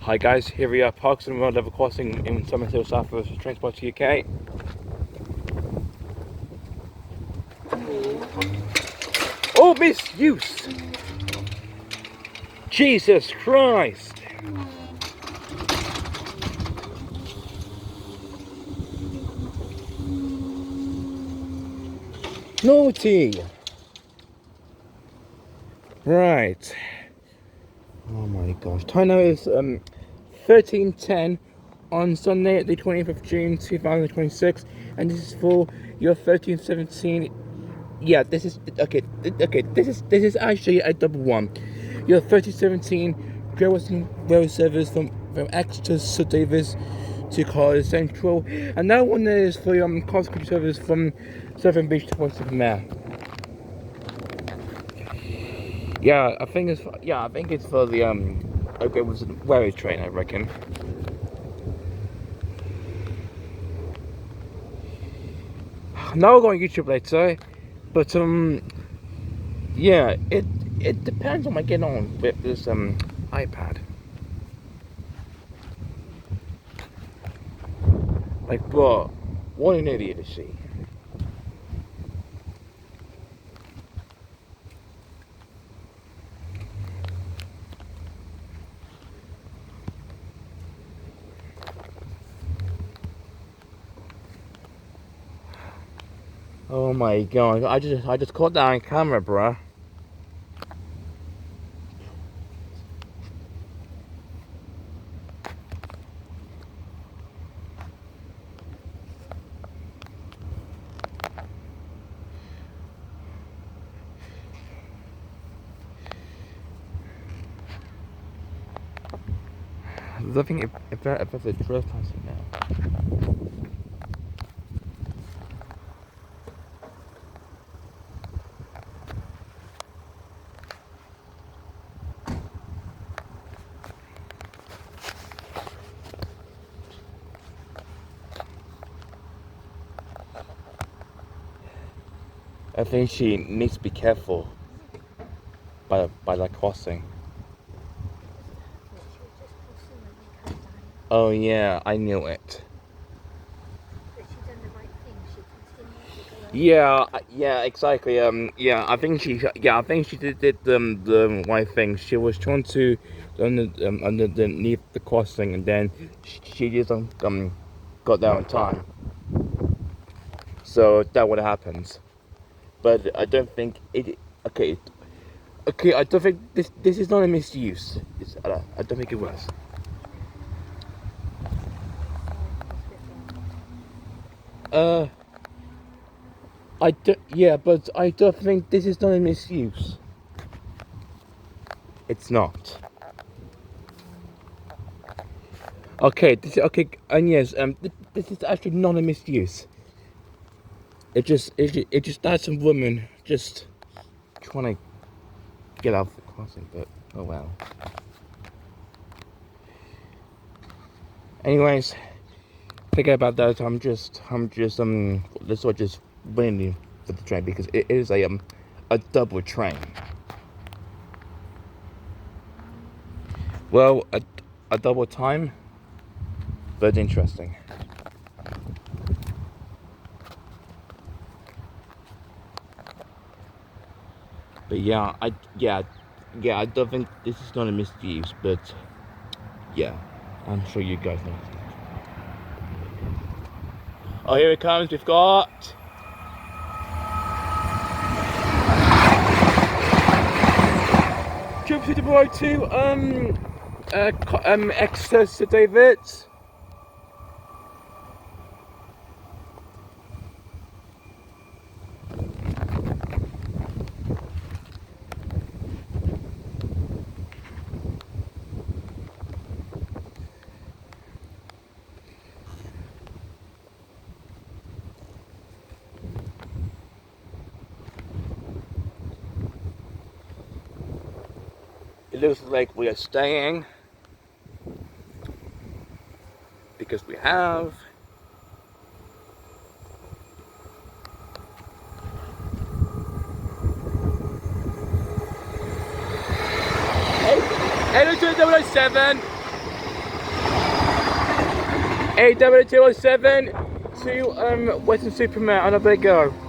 Hi guys, here we are, Puxton Worle level crossing in Somerset, South of Transport to UK. Oh, misuse! Jesus Christ! Naughty! Right. Oh my gosh. Time now is 13:10 on Sunday, the 20th of June 2026, and this is for your 1317. Yeah, this is okay. Okay, this is actually a double one. Your 1317 Great Western Rail service from Exeter to Davis to College Central, and that one is for your cross country service from Southern Beach to West Mare. Yeah, I think it's for the okay, it was a railway train, I reckon. Now we're going YouTube later, but yeah, it depends on my getting on with this iPad. Like, bro, what an idiot is she? Oh my god, I just caught that on camera, bruh. Looking if there's a trespassing now. I think she needs to be careful by that crossing. Oh yeah, I knew it. Yeah, yeah, exactly. Yeah, I think she did the right thing. She was trying to underneath the crossing, and then she just got there on time. So that what happens. But I don't think it. Okay, okay. I don't think this is not a misuse. I don't think it was. Uh. Yeah, but I don't think this is not a misuse. It's not. Okay, okay, and yes, this is actually not a misuse. It just that some woman just trying to get out of the crossing, but oh well. Anyways, forget about that. I'm just this was just winning for the train because it is a double train. Well, a double time, but interesting. But yeah, I don't think this is not a misuse, but yeah, I'm sure you guys know. Oh, here it comes. We've got Trip to the road to Exeter to David. It looks like we are staying because we have. Hey, 007. AW207 to Western Superman, and I better go.